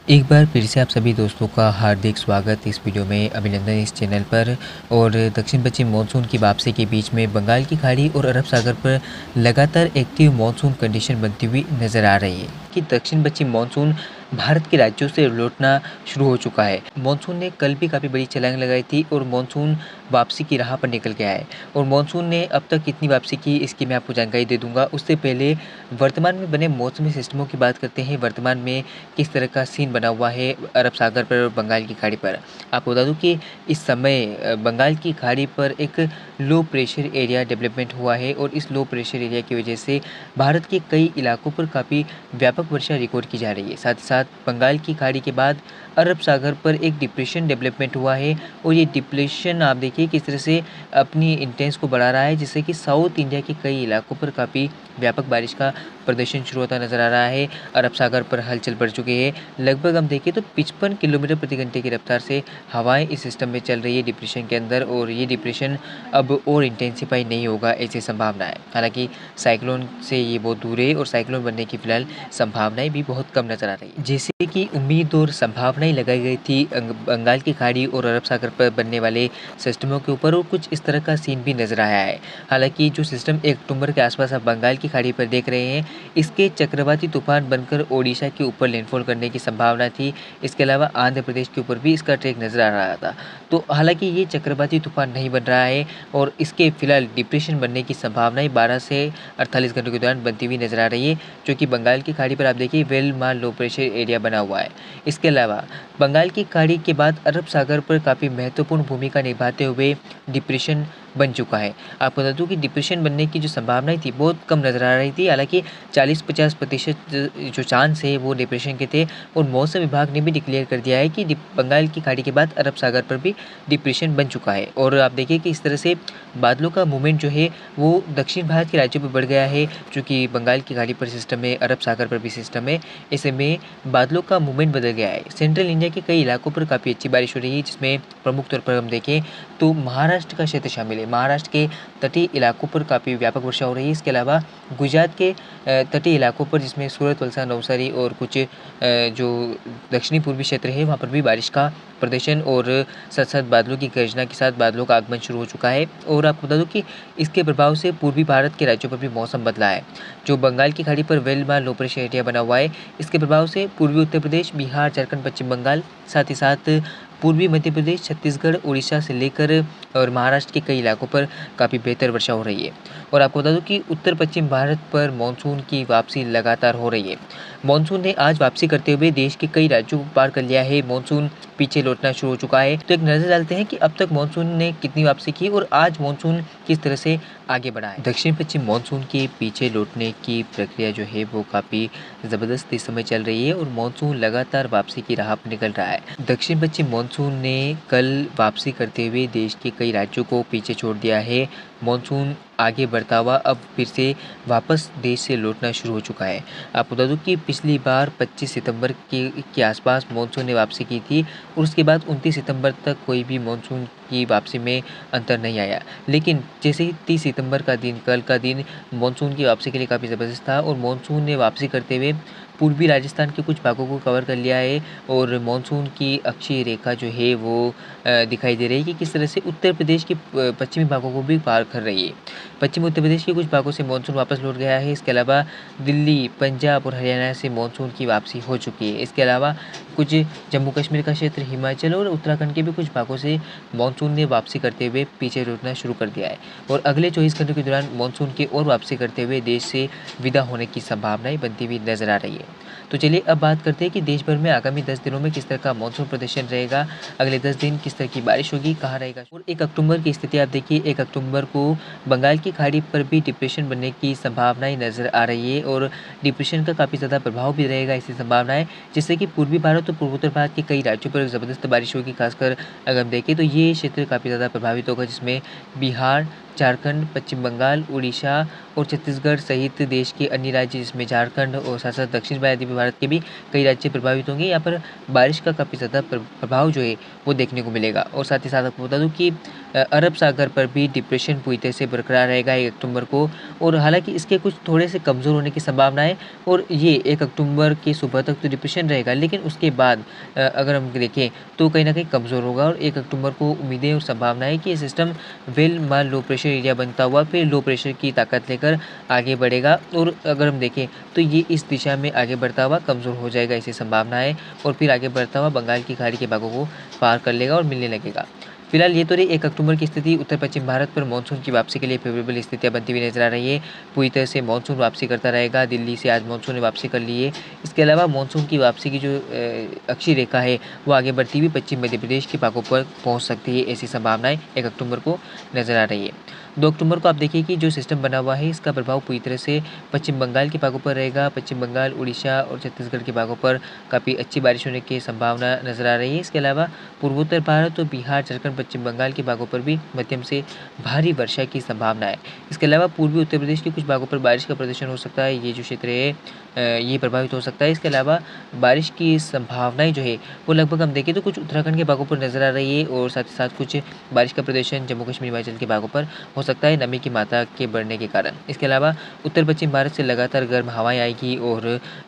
एक बार फिर से आप सभी दोस्तों का हार्दिक स्वागत इस वीडियो में, अभिनंदन इस चैनल पर। और दक्षिण पश्चिम मानसून की वापसी के बीच में बंगाल की खाड़ी और अरब सागर पर लगातार एक्टिव मानसून कंडीशन बनती हुई नज़र आ रही है कि दक्षिण पश्चिम मानसून भारत के राज्यों से लौटना शुरू हो चुका है। मानसून ने कल भी काफ़ी बड़ी छलांग लगाई थी और मानसून वापसी की राह पर निकल गया है। और मानसून ने अब तक कितनी वापसी की, इसकी मैं आपको जानकारी दे दूंगा। उससे पहले वर्तमान में बने मौसमी सिस्टमों की बात करते हैं। वर्तमान में किस तरह का सीन बना हुआ है अरब सागर पर और बंगाल की खाड़ी पर। आपको बता दूं कि इस समय बंगाल की खाड़ी पर एक लो प्रेशर एरिया डेवलपमेंट हुआ है और इस लो प्रेशर एरिया की वजह से भारत के कई इलाकों पर काफ़ी व्यापक वर्षा रिकॉर्ड की जा रही है। साथ ही साथ बंगाल की खाड़ी के बाद अरब सागर पर एक डिप्रेशन डेवलपमेंट हुआ है और ये डिप्रेशन आप देखिए किस तरह से अपनी इंटेंस को बढ़ा रहा है, जिससे कि साउथ इंडिया के कई इलाकों पर काफ़ी व्यापक बारिश का प्रदर्शन शुरू होता नजर आ रहा है। अरब सागर पर हलचल बढ़ चुकी है। लगभग हम देखें तो 55 किलोमीटर प्रति घंटे की रफ्तार से हवाएं इस सिस्टम में चल रही है डिप्रेशन के अंदर, और ये डिप्रेशन अब और इंटेंसिफाई नहीं होगा ऐसी संभावना है। हालांकि साइक्लोन से ये बहुत दूर है और साइक्लोन बनने की फिलहाल संभावनाएं भी बहुत कम नजर आ रही है। जैसे कि उम्मीद और संभावनाएं लगाई गई थी बंगाल की खाड़ी और अरब सागर पर बनने वाले सिस्टमों के ऊपर, और कुछ इस तरह का सीन भी नजर आया है। हालांकि जो सिस्टम 1 अक्टूबर के आसपास आप बंगाल की खाड़ी पर देख रहे हैं, इसके चक्रवाती तूफान बनकर ओडिशा के ऊपर लैंडफॉल करने की संभावना थी। इसके अलावा आंध्र प्रदेश के ऊपर भी इसका ट्रैक नजर आ रहा था। तो हालांकि ये चक्रवाती तूफान नहीं बन रहा है और इसके फिलहाल डिप्रेशन बनने की संभावनाएं 12 से 48 घंटों के दौरान बनती हुई नजर आ रही है, जो कि बंगाल की खाड़ी पर आप देखिए वेल मार लो प्रेशर एरिया बना हुआ है। इसके अलावा बंगाल की खाड़ी के बाद अरब सागर पर काफ़ी महत्वपूर्ण भूमिका निभाते हुए डिप्रेशन बन चुका है। आपको बता दूं कि डिप्रेशन बनने की जो संभावनाएं थी बहुत कम नज़र आ रही थी। हालांकि 40-50% जो चांस है वो डिप्रेशन के थे, और मौसम विभाग ने भी डिक्लेयर कर दिया है कि बंगाल की खाड़ी के बाद अरब सागर पर भी डिप्रेशन बन चुका है। और आप देखिए कि इस तरह से बादलों का मूवमेंट जो है वो दक्षिण भारत के राज्यों पर बढ़ गया है, चूँकि बंगाल की खाड़ी पर सिस्टम है, अरब सागर पर भी सिस्टम है। ऐसे में बादलों का मूवमेंट बदल गया है। सेंट्रल इंडिया के कई इलाकों पर काफ़ी अच्छी बारिश हो रही है, जिसमें प्रमुख तौर पर हम देखें तो महाराष्ट्र का क्षेत्र शामिल है। महाराष्ट्र के तटीय इलाकों पर काफ़ी व्यापक वर्षा हो रही है। इसके अलावा गुजरात के तटीय इलाकों पर, जिसमें सूरत, वलसाड, नवसारी और कुछ जो दक्षिणी पूर्वी क्षेत्र है, वहाँ पर भी बारिश का प्रदर्शन और साथ साथ बादलों की गर्जना के साथ बादलों का आगमन शुरू हो चुका है। और आपको बता दूं कि इसके प्रभाव से पूर्वी भारत के राज्यों पर भी मौसम बदला है। जो बंगाल की खाड़ी पर वेल मार लो प्रेशर एरिया बना हुआ है, इसके प्रभाव से पूर्वी उत्तर प्रदेश, बिहार, झारखंड, पश्चिम बंगाल, साथ ही साथ पूर्वी मध्य प्रदेश, छत्तीसगढ़, उड़ीसा से लेकर और महाराष्ट्र के कई इलाकों पर काफ़ी बेहतर वर्षा हो रही है। और आपको बता दूं कि उत्तर पश्चिम भारत पर मानसून की वापसी लगातार हो रही है। मानसून ने आज वापसी करते हुए देश के कई राज्यों को पार कर लिया है। मानसून पीछे लौटना शुरू हो चुका है। तो एक नज़र डालते हैं कि अब तक मानसून ने कितनी वापसी की और आज मानसून किस तरह से आगे बढ़ा है। दक्षिण पश्चिम मानसून के पीछे लौटने की प्रक्रिया जो है वो काफ़ी ज़बरदस्त इस समय चल रही है और मानसून लगातार वापसी की राह पर निकल रहा है। दक्षिण पश्चिम मानसून ने कल वापसी करते हुए देश के कई राज्यों को पीछे छोड़ दिया है। मानसून आगे बढ़ता हुआ अब फिर से वापस देश से लौटना शुरू हो चुका है। आपको बता दूं कि पिछली बार 25 सितंबर के आसपास मानसून ने वापसी की थी और उसके बाद 29 सितंबर तक कोई भी मानसून की वापसी में अंतर नहीं आया। लेकिन जैसे ही 30 सितंबर का दिन, कल का दिन मानसून की वापसी के लिए काफ़ी ज़बरदस्त था और मानसून ने वापसी करते हुए पूर्वी राजस्थान के कुछ भागों को कवर कर लिया है और मानसून की अक्षीय रेखा जो है वो दिखाई दे रही है कि किस तरह से उत्तर प्रदेश के पश्चिमी भागों को भी पार कर रही है। पश्चिमी उत्तर प्रदेश के कुछ भागों से मानसून वापस लौट गया है। इसके अलावा दिल्ली, पंजाब और हरियाणा से मानसून की वापसी हो चुकी है। इसके अलावा कुछ जम्मू कश्मीर का क्षेत्र, हिमाचल और उत्तराखंड के भी कुछ भागों से मानसून ने वापसी करते हुए पीछे लौटना शुरू कर दिया है और अगले 24 घंटों के दौरान मानसून की और वापसी करते हुए देश से विदा होने की संभावनाएं बनती हुई नजर आ रही है। तो चलिए अब बात करते हैं कि देश भर में आगामी 10 दिनों में किस तरह का मौसम प्रदर्शन रहेगा। अगले 10 दिन किस तरह की बारिश होगी, कहाँ रहेगा। और 1 अक्टूबर की स्थिति आप देखिए, 1 अक्टूबर को बंगाल की खाड़ी पर भी डिप्रेशन बनने की संभावनाएं नज़र आ रही है और डिप्रेशन का काफ़ी ज़्यादा प्रभाव भी रहेगा, ऐसी संभावनाएं, जिससे कि पूर्वी भारत और पूर्वोत्तर भारत के कई राज्यों पर ज़बरदस्त बारिश होगी। खासकर अगर हम देखें तो ये क्षेत्र काफ़ी ज़्यादा प्रभावित होगा, जिसमें बिहार, झारखंड, पश्चिम बंगाल, उड़ीसा और छत्तीसगढ़ सहित देश के अन्य राज्य जिसमें झारखंड और साथ साथ दक्षिण वायव्य भारत के भी कई राज्य प्रभावित होंगे। यहाँ पर बारिश का काफ़ी ज़्यादा प्रभाव जो है वो देखने को मिलेगा। और साथ ही साथ आपको बता दूँ कि अरब सागर पर भी डिप्रेशन पूरी तरह से बरकरार रहेगा 1 अक्टूबर को। और हालांकि इसके कुछ थोड़े से कमज़ोर होने की संभावना है और ये 1 अक्टूबर की सुबह तक तो डिप्रेशन रहेगा, लेकिन उसके बाद अगर हम देखें तो कहीं ना कहीं कमज़ोर होगा। और 1 अक्टूबर को उम्मीदें और संभावना है कि ये सिस्टम वेल मान लो प्रेशर एरिया बनता हुआ फिर लो प्रेशर की ताकत लेकर आगे बढ़ेगा। और अगर हम देखें तो ये इस दिशा में आगे बढ़ता हुआ कमज़ोर हो जाएगा, ऐसी संभावना है। और फिर आगे बढ़ता हुआ बंगाल की खाड़ी के भागों को पार कर लेगा और मिलने लगेगा। फिलहाल ये तो रही 1 अक्टूबर की स्थिति। उत्तर पश्चिम भारत पर मानसून की वापसी के लिए फेवरेबल स्थितियां बनती हुई नजर आ रही है। पूरी तरह से मानसून वापसी करता रहेगा। दिल्ली से आज मानसून ने वापसी कर ली है। इसके अलावा मानसून की वापसी की जो अक्षीय रेखा है वो आगे बढ़ती हुई पश्चिम मध्य प्रदेश के भागों पर पहुंच सकती है, ऐसी संभावनाएं 1 अक्टूबर को नजर आ रही है। 2 अक्टूबर को आप देखिए कि जो सिस्टम बना हुआ है इसका प्रभाव पूरी तरह से पश्चिम बंगाल के भागों पर रहेगा। पश्चिम बंगाल, उड़ीसा और छत्तीसगढ़ के भागों पर काफ़ी अच्छी बारिश होने की संभावना नजर आ रही है। इसके अलावा पूर्वोत्तर भारत और बिहार, झारखंड, पश्चिम बंगाल के भागों पर भी मध्यम से भारी वर्षा की संभावना है। इसके अलावा पूर्वी उत्तर प्रदेश के कुछ भागों पर बारिश का प्रदर्शन हो सकता है। ये जो क्षेत्र है ये प्रभावित हो सकता है। इसके अलावा बारिश की संभावनाएं जो है वो लगभग हम देखें तो कुछ उत्तराखंड के भागों पर नजर आ रही है। और साथ ही साथ कुछ बारिश का प्रदर्शन जम्मू कश्मीर, हिमाचल के भागों पर हो सकता है नमी की मात्रा के बढ़ने के कारण। इसके अलावा उत्तर पश्चिम भारत से लगातार गर्म हवाएं आएगी और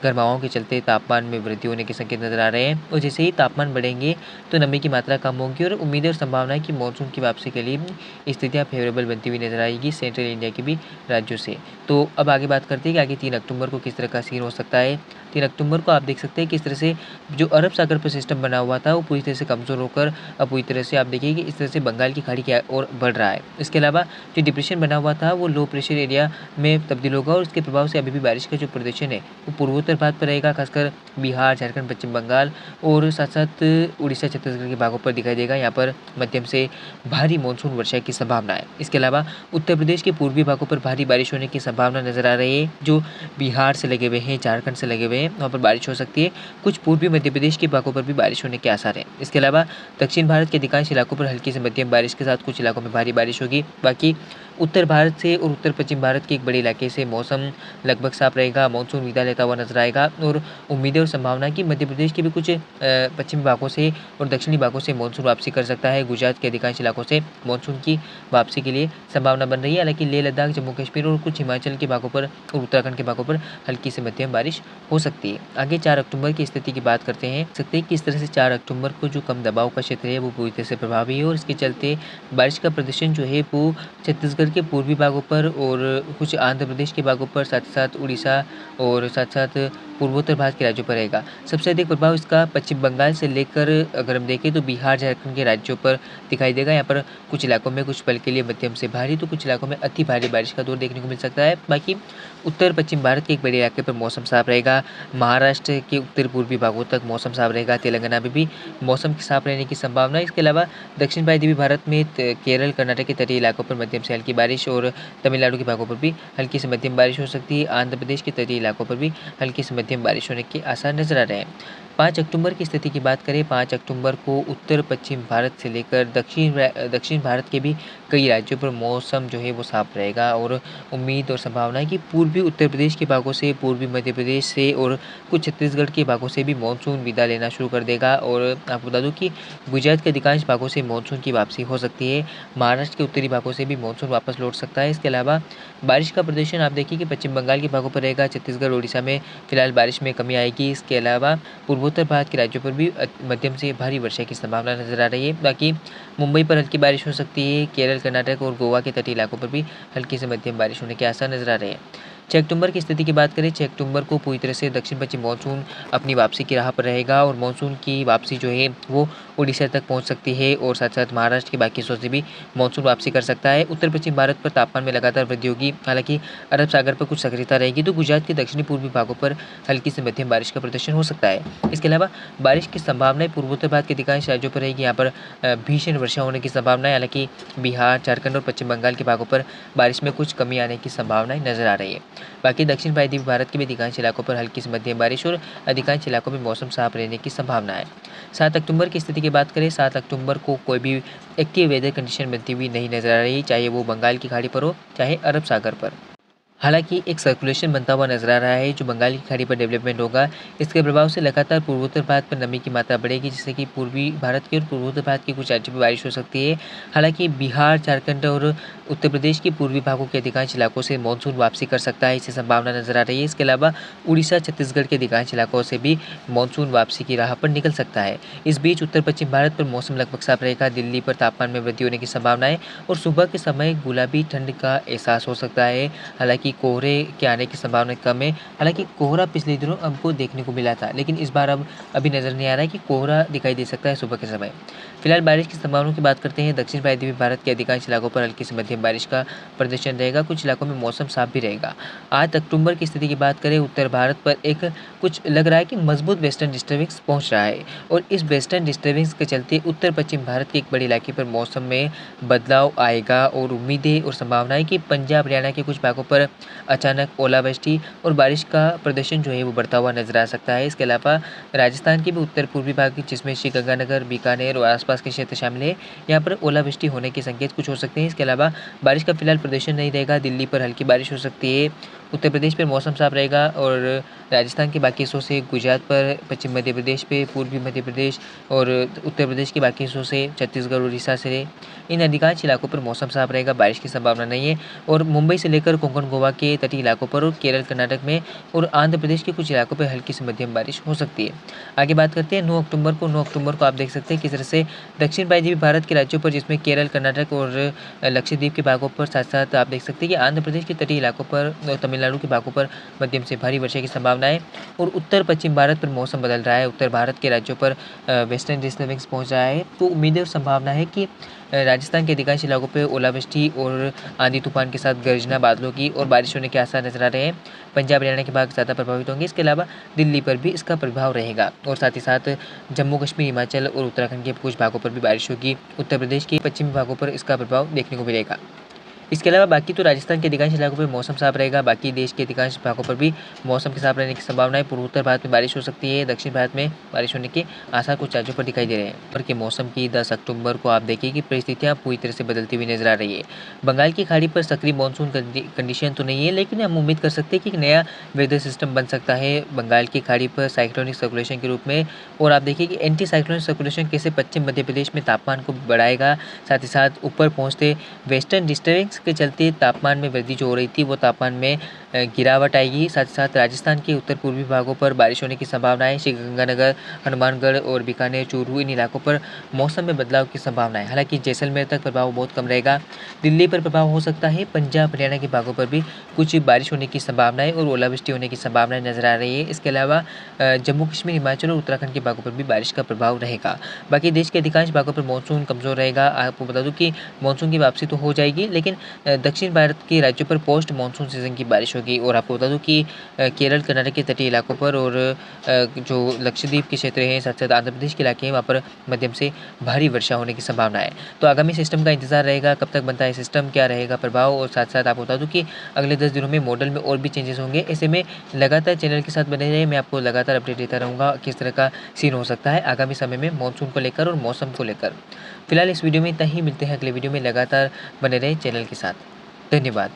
गर्म हवाओं के चलते तापमान में वृद्धि होने के संकेत नजर आ रहे हैं। और जैसे ही तापमान बढ़ेंगे तो नमी की मात्रा कम होगी और उम्मीद और संभावना है कि मानसून की वापसी के लिए स्थितियाँ फेवरेबल बनती हुई नजर आएगी सेंट्रल इंडिया के भी राज्यों से। तो अब आगे बात करते हैं कि आगे 3 अक्टूबर को किस तरह का सीन हो सकता है। 3 अक्टूबर को आप देख सकते हैं किस तरह से जो अरब सागर पर सिस्टम बना हुआ था वो पूरी तरह से कमज़ोर होकर अब पूरी तरह से आप देखिए कि इस तरह से बंगाल की खाड़ी की ओर बढ़ रहा है। इसके अलावा जो डिप्रेशन बना हुआ था वो लो प्रेशर एरिया में तब्दील होगा और इसके प्रभाव से अभी भी बारिश का जो प्रदर्शन है वो पूर्वोत्तर भारत पर रहेगा, खासकर बिहार, झारखंड, पश्चिम बंगाल और साथ साथ उड़ीसा, छत्तीसगढ़ के भागों पर दिखाई देगा। यहाँ पर मध्यम से भारी मानसून वर्षा की संभावना है। इसके अलावा उत्तर प्रदेश के पूर्वी भागों पर भारी बारिश होने की संभावना नजर आ रही है। जो बिहार से लगे हुए हैं, झारखंड से लगे हुए हैं, वहाँ पर बारिश हो सकती है। कुछ पूर्वी मध्य प्रदेश के भागों पर भी बारिश होने के आसार हैं। इसके अलावा दक्षिण भारत के अधिकांश इलाकों पर हल्की से मध्यम बारिश के साथ कुछ इलाकों में भारी बारिश होगी। बाकी उत्तर भारत से और उत्तर पश्चिम भारत के एक बड़े इलाके से मौसम लगभग साफ रहेगा। मानसून विदा लेता हुआ नजर आएगा और उम्मीदें और संभावना कि मध्य प्रदेश के भी कुछ पश्चिमी भागों से और दक्षिणी भागों से मानसून वापसी कर सकता है। गुजरात के अधिकांश इलाकों से मानसून की वापसी के लिए संभावना बन रही है। हालांकि लेह लद्दाख, जम्मू कश्मीर और कुछ हिमाचल के भागों पर और उत्तराखंड के भागों पर हल्की से मध्यम बारिश हो सकती है। आगे 4 अक्टूबर की स्थिति की बात करते हैं। सकते हैं कि इस तरह से 4 अक्टूबर को जो कम दबाव का क्षेत्र है वो पूरी तरह से प्रभावी है और इसके चलते बारिश का प्रदर्शन जो है वो छत्तीसगढ़ के पूर्वी भागों पर और कुछ आंध्र प्रदेश के भागों पर, साथ साथ उड़ीसा और साथ साथ पूर्वोत्तर भारत के राज्यों पर रहेगा। सबसे अधिक प्रभाव इसका पश्चिम बंगाल से लेकर अगर हम देखें तो बिहार, झारखंड के राज्यों पर दिखाई देगा। यहाँ पर कुछ इलाकों में कुछ पल के लिए मध्यम से भारी तो कुछ इलाकों में अति भारी बारिश का दौर देखने को मिल सकता है। बाकी उत्तर पश्चिम भारत के एक बड़े इलाके पर मौसम साफ रहेगा। महाराष्ट्र के उत्तर पूर्वी भागों तक मौसम साफ रहेगा। तेलंगाना में भी मौसम साफ रहने की संभावना है। इसके अलावा दक्षिण वायव्य भारत में केरल, कर्नाटक के तटीय इलाकों पर मध्यम से हल्की बारिश और तमिलनाडु के भागों पर भी हल्की से मध्यम बारिश हो सकती है। आंध्र प्रदेश के तटीय इलाकों पर भी हल्की से मध्यम बारिश होने के आसार नजर आ रहे हैं। 5 अक्टूबर की स्थिति की बात करें, 5 अक्टूबर को उत्तर पश्चिम भारत से लेकर दक्षिण भारत के भी कई राज्यों पर मौसम जो है वो साफ रहेगा और उम्मीद और संभावना है कि पूर्वी उत्तर प्रदेश के भागों से, पूर्वी मध्य प्रदेश से और कुछ छत्तीसगढ़ के भागों से भी मानसून विदा लेना शुरू कर देगा। और आपको बता दूं कि गुजरात के अधिकांश भागों से मानसून की वापसी हो सकती है। महाराष्ट्र के उत्तरी भागों से भी मानसून वापस लौट सकता है। इसके अलावा बारिश का प्रदर्शन आप देखिए कि पश्चिम बंगाल के भागों पर रहेगा। छत्तीसगढ़, उड़ीसा में फिलहाल बारिश में कमी आएगी। इसके अलावा पूर्वोत्तर भारत के राज्यों पर भी मध्यम से भारी वर्षा की संभावना नजर आ रही है। बाकी मुंबई पर हल्की बारिश हो सकती है। केरल, कर्नाटक और गोवा के तटीय इलाकों पर भी हल्की से मध्यम बारिश होने के आसार नजर आ रहे हैं। 6 अक्टूबर की स्थिति की बात करें, 6 अक्टूबर को पूरी तरह से दक्षिण पश्चिम मानसून अपनी वापसी की राह पर रहेगा और मानसून की वापसी जो है वो उड़ीसा तक पहुंच सकती है और साथ साथ महाराष्ट्र के बाकी हिस्सों से भी मानसून वापसी कर सकता है। उत्तर पश्चिम भारत पर तापमान में लगातार वृद्धि होगी। हालांकि अरब सागर पर कुछ सक्रियता रहेगी तो गुजरात के दक्षिणी पूर्वी भागों पर हल्की से मध्यम बारिश का प्रदर्शन हो सकता है। इसके अलावा बारिश की संभावनाएं पूर्वोत्तर भारत के अधिकांश राज्यों पर रहेगी। यहाँ पर भीषण वर्षा होने की संभावना है। हालांकि बिहार, झारखंड और पश्चिम बंगाल के भागों पर बारिश में कुछ कमी आने की संभावनाएं नजर आ रही है। बाकी दक्षिण वायव्य भारत के भी अधिकांश इलाकों पर हल्की से मध्यम बारिश और अधिकांश इलाकों में मौसम साफ रहने की संभावना है। 7 अक्टूबर की स्थिति की की बात करें 7 अक्टूबर को कोई भी एक्टिव वेदर कंडीशन बनती हुई नहीं नजर आ रही, चाहे वो बंगाल की खाड़ी पर हो चाहे अरब सागर पर। हालांकि एक सर्कुलेशन बनता हुआ नजर आ रहा है जो बंगाल की खाड़ी पर डेवलपमेंट होगा। इसके प्रभाव से लगातार पूर्वोत्तर भारत पर नमी की मात्रा बढ़ेगी, जिससे कि पूर्वी भारत के और पूर्वोत्तर भारत के कुछ राज्यों में बारिश हो सकती है। हालांकि बिहार, झारखंड और उत्तर प्रदेश के पूर्वी भागों के अधिकांश इलाकों से मानसून वापसी कर सकता है, इसकी संभावना नजर आ रही है। इसके अलावा उड़ीसा, छत्तीसगढ़ के अधिकांश इलाकों से भी मानसून वापसी की राह पर निकल सकता है। इस बीच उत्तर पश्चिम भारत पर मौसम लगभग साफ रहेगा। दिल्ली पर तापमान में वृद्धि होने की संभावना है और सुबह के समय गुलाबी ठंड का एहसास हो सकता है। हालांकि कोहरे के आने की संभावना कम है। हालांकि कोहरा पिछले दिनों हमको देखने को मिला था, लेकिन इस बार अब अभी नज़र नहीं आ रहा है कि कोहरा दिखाई दे सकता है सुबह के समय। फिलहाल बारिश की संभावनाओं की बात करते हैं। दक्षिण वायव्य भारत के अधिकांश इलाकों पर हल्की से मध्यम बारिश का प्रदर्शन रहेगा। कुछ इलाकों में मौसम साफ भी रहेगा। 8 अक्टूबर की स्थिति की बात करें, उत्तर भारत पर एक कुछ लग रहा है कि मजबूत वेस्टर्न डिस्टर्बेंस पहुंच रहा है और इस वेस्टर्न डिस्टर्बेंस के चलते उत्तर पश्चिम भारत के एक बड़े इलाके पर मौसम में बदलाव आएगा और उम्मीदें और संभावना है कि पंजाब, हरियाणा के कुछ भागों पर अचानक ओलावृष्टि और बारिश का प्रदर्शन जो है वो बढ़ता हुआ नजर आ सकता है। इसके अलावा राजस्थान के भी उत्तर पूर्वी भाग जिसमें श्रीगंगानगर, बीकानेर और आसपास के क्षेत्र शामिल है, यहाँ पर ओलावृष्टि होने के संकेत कुछ हो सकते हैं। इसके अलावा बारिश का फिलहाल प्रदर्शन नहीं रहेगा। दिल्ली पर हल्की बारिश हो सकती है। उत्तर प्रदेश पर मौसम साफ रहेगा और राजस्थान के बाकी हिस्सों से गुजरात पर, पश्चिम मध्य प्रदेश पे, पूर्वी मध्य प्रदेश और उत्तर प्रदेश के बाकी हिस्सों से, छत्तीसगढ़, उड़ीसा से इन अधिकांश इलाकों पर मौसम साफ रहेगा। बारिश की संभावना नहीं है और मुंबई से लेकर कोंकण, गोवा के तटीय इलाकों पर और केरल, कर्नाटक में और आंध्र प्रदेश के कुछ इलाकों पर हल्की से मध्यम बारिश हो सकती है। आगे बात करते हैं 9 अक्टूबर को। 9 अक्टूबर को आप देख सकते हैं किस तरह से दक्षिण वायव्य भारत के राज्यों पर, जिसमें केरल, कर्नाटक और लक्षद्वीप के भागों पर, साथ साथ आप देख सकते हैं कि आंध्र प्रदेश के तटीय इलाकों पर और तमिलनाडु के भागों पर मध्यम से भारी वर्षा की संभावना है और उत्तर पश्चिम भारत पर मौसम बदल रहा है। उत्तर भारत के राज्यों पर वेस्टर्न डिस्टर्बेंस पहुंच रहा है, तो उम्मीद और संभावना है कि राजस्थान के अधिकांश इलाकों पर ओलावृष्टि और आंधी तूफान के साथ गर्जना, बादलों की और बारिश होने के आसार नजर आ रहे हैं। पंजाब, हरियाणा के भाग ज़्यादा प्रभावित होंगे। इसके अलावा दिल्ली पर भी इसका प्रभाव रहेगा और साथ ही साथ जम्मू कश्मीर, हिमाचल और उत्तराखंड के कुछ भागों पर भी बारिश होगी। उत्तर प्रदेश के पश्चिमी भागों पर इसका प्रभाव देखने को मिलेगा। इसके अलावा बाकी तो राजस्थान के अधिकांश इलाकों पर मौसम साफ रहेगा। बाकी देश के अधिकांश भागों पर भी मौसम के साफ रहने की संभावना है। पूर्वोत्तर भारत में बारिश हो सकती है। दक्षिण भारत में बारिश होने के आसार कुछ राज्यों पर दिखाई दे रहे हैं। पर के मौसम की 10 अक्टूबर को आप देखिए कि परिस्थितियां पूरी तरह से बदलती हुई नजर आ रही है। बंगाल की खाड़ी पर सक्रिय मानसून कंडीशन तो नहीं है, लेकिन हम उम्मीद कर सकते हैं कि एक नया वेदर सिस्टम बन सकता है बंगाल की खाड़ी पर साइक्लोनिक सर्कुलेशन के रूप में। और आप देखिए कि एंटी साइक्लोनिक सर्कुलेशन कैसे पश्चिम मध्य प्रदेश में तापमान को बढ़ाएगा, साथ ही साथ ऊपर पहुंचते वेस्टर्न डिस्टर्बेंस के चलते तापमान में वृद्धि जो हो रही थी वो तापमान में गिरावट आएगी। साथ ही साथ राजस्थान के उत्तर पूर्वी भागों पर बारिश होने की संभावना है। श्रीगंगानगर, हनुमानगढ़ और बीकानेर, चूरू इन इलाकों पर मौसम में बदलाव की संभावना है। हालांकि जैसलमेर तक प्रभाव बहुत कम रहेगा। दिल्ली पर प्रभाव हो सकता है। पंजाब, हरियाणा के भागों पर भी कुछ बारिश होने की संभावना है और ओलावृष्टि होने की संभावनाएं नजर आ रही है। इसके अलावा जम्मू कश्मीर, हिमाचल और उत्तराखंड के भागों पर भी बारिश का प्रभाव रहेगा। बाकी देश के अधिकांश भागों पर मानसून कमजोर रहेगा। आपको बता दूं कि मानसून की वापसी तो हो जाएगी, लेकिन दक्षिण भारत के राज्यों पर पोस्ट मानसून सीजन की बारिश होगी। और आपको बता दूं कि केरल, कर्नाटक के तटीय इलाकों पर और जो लक्षद्वीप के क्षेत्र हैं, साथ साथ आंध्र प्रदेश के इलाके हैं, वहाँ पर मध्यम से भारी वर्षा होने की संभावना है। तो आगामी सिस्टम का इंतजार रहेगा, कब तक बनता है सिस्टम, क्या रहेगा प्रभाव। और साथ साथ आपको बता दूं कि अगले 10 दिनों में मॉडल में और भी चेंजेस होंगे। ऐसे में लगातार चैनल के साथ बने रहे, मैं आपको लगातार अपडेट देता रहूँगा किस तरह का सीन हो सकता है आगामी समय में मानसून को लेकर और मौसम को लेकर। फिलहाल इस वीडियो में इतना ही, मिलते हैं अगले वीडियो में। लगातार बने रहें चैनल के साथ। धन्यवाद।